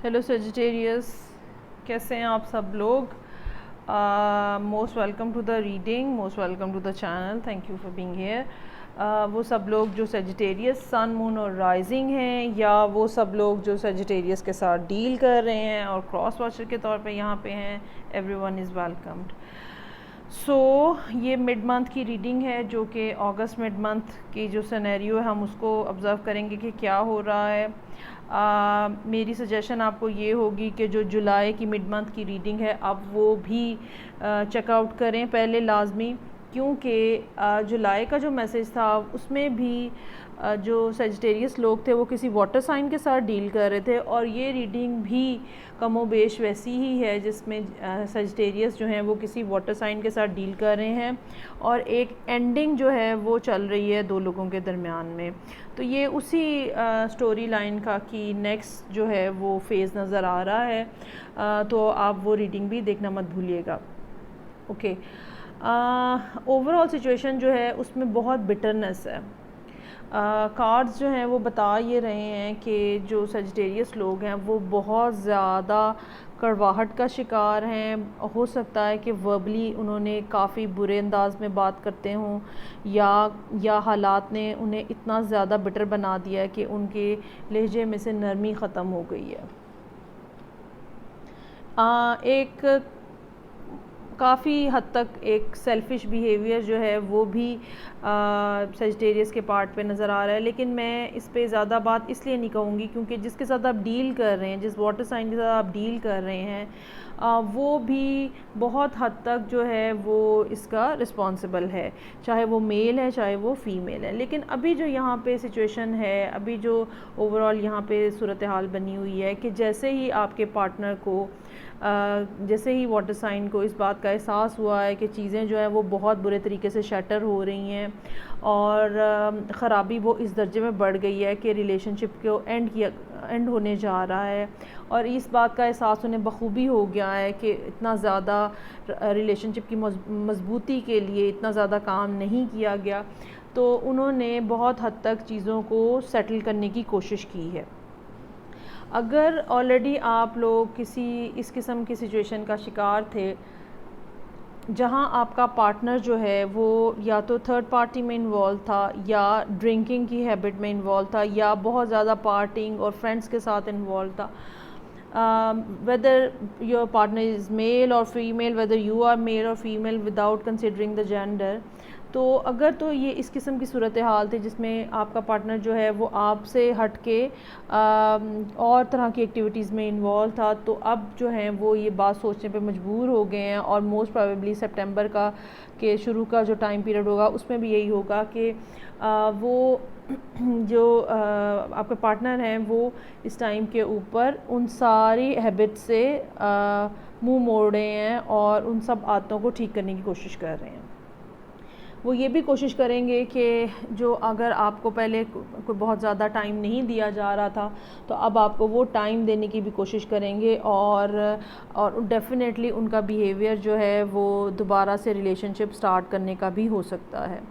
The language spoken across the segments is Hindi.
हेलो सेजिटेरियस, कैसे हैं आप सब लोग। Most welcome to the reading, most welcome to the channel, thank you for being here. वो सब लोग जो सेजिटेरियस सन मून और राइजिंग हैं, या वो सब लोग जो सेजिटेरियस के साथ डील कर रहे हैं और क्रॉस वॉचर के तौर पे यहाँ पे हैं, एवरीवन इज़ वेलकम्ड। सो ये मिड मंथ की रीडिंग है, जो कि अगस्त मिड मंथ की जो सिनेरियो है हम उसको ऑब्ज़र्व करेंगे कि क्या हो रहा है। मेरी सजेशन आपको ये होगी कि जो जुलाई की मिड मंथ की रीडिंग है अब वो भी चेकआउट करें पहले लाजमी, क्योंकि जुलाई का जो मैसेज था उसमें भी जो सेजिटेरियस लोग थे वो किसी वाटर साइन के साथ डील कर रहे थे, और ये रीडिंग भी कमोबेश वैसी ही है जिसमें सेजिटेरियस जो हैं वो किसी वाटर साइन के साथ डील कर रहे हैं और एक एंडिंग जो है वो चल रही है दो लोगों के दरमियान में। तो ये उसी स्टोरी लाइन का कि नेक्स्ट जो है वो फेज़ नज़र आ रहा है। तो आप वो रीडिंग भी देखना मत भूलिएगा। ओके, ओवरऑल सिचुएशन जो है उसमें बहुत बिटरनेस है। कार्ड्स जो हैं वो बता ये रहे हैं कि जो सेजिटेरियस लोग हैं वो बहुत ज़्यादा कड़वाहट का शिकार हैं। हो सकता है कि वर्बली उन्होंने काफ़ी बुरे अंदाज में बात करते हों, या हालात ने उन्हें इतना ज़्यादा बिटर बना दिया है कि उनके लहजे में से नरमी ख़त्म हो गई है। एक काफ़ी हद तक एक सेल्फ़िश बिहेवियर जो है वो भी सेजिटेरियस के पार्ट पे नज़र आ रहा है, लेकिन मैं इस पे ज़्यादा बात इसलिए नहीं कहूँगी क्योंकि जिसके साथ आप डील कर रहे हैं, जिस वाटर साइन के साथ आप डील कर रहे हैं, वो भी बहुत हद तक जो है वो इसका रिस्पॉन्सिबल है, चाहे वो मेल है चाहे वो फ़ीमेल है। लेकिन अभी जो यहाँ पे सिचुएशन है, अभी जो ओवरऑल यहाँ पे सूरत हाल बनी हुई है कि जैसे ही आपके पार्टनर को जैसे ही वाटर साइन को इस बात का एहसास हुआ है कि चीज़ें जो है वो बहुत बुरे तरीके से शटर हो रही हैं और ख़राबी वो इस दर्जे में बढ़ गई है कि रिलेशनशिप को एंड होने जा रहा है, और इस बात का एहसास उन्हें बखूबी हो गया है कि इतना ज़्यादा रिलेशनशिप की मजबूती के लिए इतना ज़्यादा काम नहीं किया गया, तो उन्होंने बहुत हद तक चीज़ों को सेटल करने की कोशिश की है। अगर ऑलरेडी आप लोग किसी इस किस्म की सिचुएशन का शिकार थे जहां आपका पार्टनर जो है वो या तो थर्ड पार्टी में इन्वॉल्व था, या ड्रिंकिंग की हैबिट में इन्वॉल्व था, या बहुत ज़्यादा पार्टिंग और फ्रेंड्स के साथ इन्वॉल्व था, whether your partner is male or female, whether you are male or female without considering the gender, तो अगर तो ये इस किस्म की सूरत हाल थी जिसमें आपका पार्टनर जो है वो आपसे हट के और तरह की एक्टिविटीज़ में इन्वॉल्व था, तो अब जो है वो ये बात सोचने पे मजबूर हो गए हैं, और मोस्ट प्रोबेबली सितंबर का के शुरू का जो टाइम पीरियड होगा उसमें भी यही होगा कि वो जो आपके पार्टनर हैं वो इस टाइम के ऊपर उन सारी हैबिट से मुंह मोड़ रहे हैं और उन सब आदतों को ठीक करने की कोशिश कर रहे हैं। वो ये भी कोशिश करेंगे कि जो अगर आपको पहले कोई बहुत ज़्यादा टाइम नहीं दिया जा रहा था तो अब आपको वो टाइम देने की भी कोशिश करेंगे, और डेफ़िनेटली उनका बिहेवियर जो है वो दोबारा से रिलेशनशिप स्टार्ट करने का भी हो सकता है।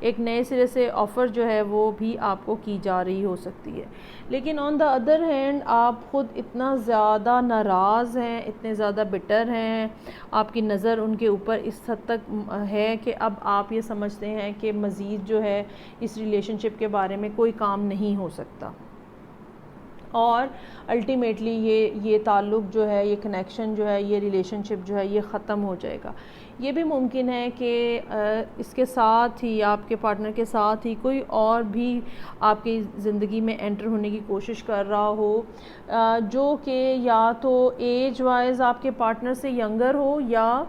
एक नए सिरे से ऑफ़र जो है वो भी आपको की जा रही हो सकती है। लेकिन ऑन द अदर हैंड आप ख़ुद इतना ज़्यादा नाराज़ हैं, इतने ज़्यादा बिटर हैं, आपकी नज़र उनके ऊपर इस हद तक है कि अब आप ये समझते हैं कि मज़ीद जो है इस रिलेशनशिप के बारे में कोई काम नहीं हो सकता, और अल्टीमेटली ये ताल्लुक़ जो है, ये कनेक्शन जो है, ये रिलेशनशिप जो है ये ख़त्म हो जाएगा। ये भी मुमकिन है कि इसके साथ ही आपके पार्टनर के साथ ही कोई और भी आपकी ज़िंदगी में एंटर होने की कोशिश कर रहा हो, जो कि या तो एज वाइज आपके पार्टनर से यंगर हो, या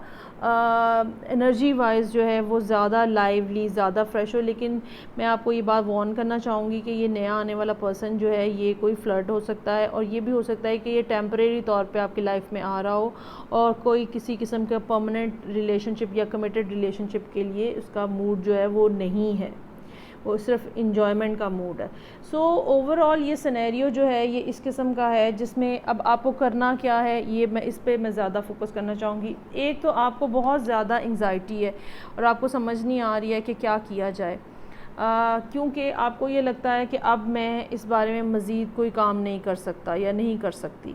एनर्जी वाइज जो है वो ज़्यादा लाइवली, ज़्यादा फ्रेश हो। लेकिन मैं आपको ये बात वार्न करना चाहूँगी कि ये नया आने वाला पर्सन जो है ये कोई फ्लर्ट हो सकता है, और ये भी हो सकता है कि ये टेम्परेरी तौर पे आपकी लाइफ में आ रहा हो, और कोई किसी किस्म का परमानेंट रिलेशनशिप या कमिटेड रिलेशनशिप के लिए उसका मूड जो है वो नहीं है, वो सिर्फ इन्जॉयमेंट का मूड है। सो ओवरऑल ये सिनेरियो जो है ये इस किस्म का है जिसमें अब आपको करना क्या है, ये मैं इस पे मैं ज़्यादा फोकस करना चाहूँगी। एक तो आपको बहुत ज़्यादा एंग्जाइटी है और आपको समझ नहीं आ रही है कि क्या किया जाए, क्योंकि आपको ये लगता है कि अब मैं इस बारे में मज़ीद कोई काम नहीं कर सकता या नहीं कर सकती।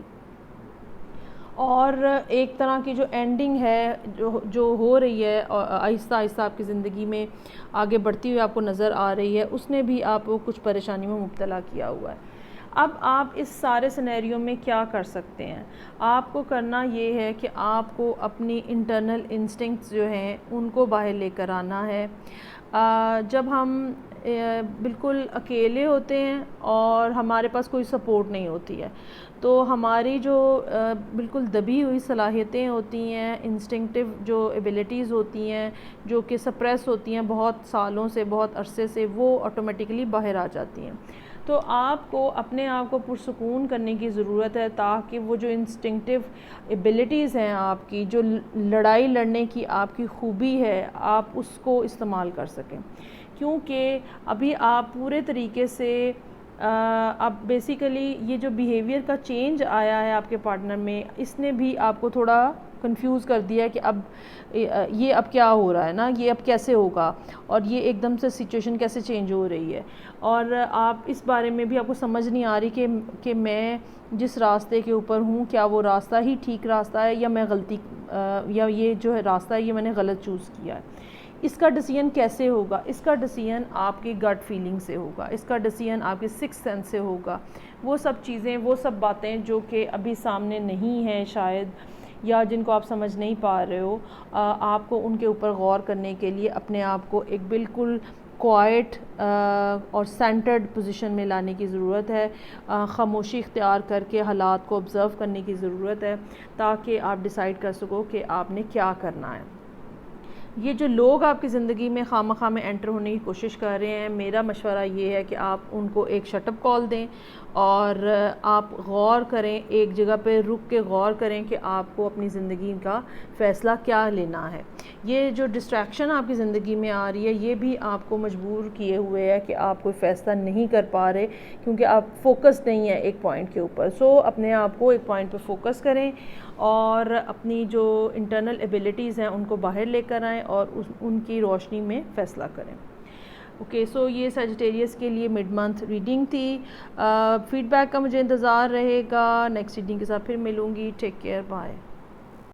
और एक तरह की जो एंडिंग है जो जो हो रही है आहिस्ता आहिस्ता आपकी ज़िंदगी में आगे बढ़ती हुई आपको नज़र आ रही है, उसने भी आपको कुछ परेशानी में मुब्तला किया हुआ है। अब आप इस सारे सिनेरियो में क्या कर सकते हैं? आपको करना ये है कि आपको अपनी इंटरनल इंस्टिंक्ट्स जो हैं उनको बाहर लेकर आना है। जब हम बिल्कुल अकेले होते हैं और हमारे पास कोई सपोर्ट नहीं होती है, तो हमारी जो बिल्कुल दबी हुई सलाहियतें होती हैं, इंस्टिंक्टिव जो एबिलिटीज़ होती हैं, जो कि सप्रेस होती हैं बहुत सालों से, बहुत अरसे से, वो ऑटोमेटिकली बाहर आ जाती हैं। तो आपको अपने आप को पुरसुकून करने की ज़रूरत है ताकि वो जो इंस्टिंक्टिव एबिलिटीज़ हैं आपकी, जो लड़ाई लड़ने की आपकी खूबी है, आप उसको इस्तेमाल कर सकें। क्योंकि अभी आप पूरे तरीके से अब बेसिकली ये जो बिहेवियर का चेंज आया है आपके पार्टनर में, इसने भी आपको थोड़ा कंफ्यूज कर दिया है कि अब ये अब क्या हो रहा है ना, ये अब कैसे होगा, और ये एकदम से सिचुएशन कैसे चेंज हो रही है, और आप इस बारे में भी आपको समझ नहीं आ रही कि मैं जिस रास्ते के ऊपर हूँ क्या वो रास्ता ही ठीक रास्ता है या मैं गलती या ये जो है रास्ता है ये मैंने गलत चूज़ किया है। इसका डिसीजन कैसे होगा? इसका डिसीजन आपकी गट फीलिंग से होगा, इसका डिसीजन आपके सिक्स सेंस से होगा। वो सब चीज़ें, वो सब बातें जो कि अभी सामने नहीं हैं शायद, या जिनको आप समझ नहीं पा रहे हो, आपको उनके ऊपर गौर करने के लिए अपने आप को एक बिल्कुल क्वाइट और सेंटर्ड पोजीशन में लाने की ज़रूरत है। ख़ामोशी इख्तियार करके हालात को ऑब्ज़र्व करने की ज़रूरत है ताकि आप डिसाइड कर सको कि आपने क्या करना है। ये जो लोग आपकी ज़िंदगी में खामखा में एंटर होने की कोशिश कर रहे हैं, मेरा मशवरा ये है कि आप उनको एक शटअप कॉल दें और आप गौर करें, एक जगह पे रुक के गौर करें कि आपको अपनी ज़िंदगी का फ़ैसला क्या लेना है। ये जो डिस्ट्रैक्शन आपकी ज़िंदगी में आ रही है, ये भी आपको मजबूर किए हुए है कि आप कोई फ़ैसला नहीं कर पा रहे क्योंकि आप फोकस नहीं है एक पॉइंट के ऊपर। सो अपने आप को एक पॉइंट पे फोकस करें और अपनी जो इंटरनल एबिलिटीज़ हैं उनको बाहर लेकर आएँ और उनकी रोशनी में फ़ैसला करें। ओके, सो ये सजिटेरियस के लिए मिड मंथ रीडिंग थी। फीडबैक का मुझे इंतज़ार रहेगा। नेक्स्ट रीडिंग के साथ फिर मिलूँगी। Take care, bye.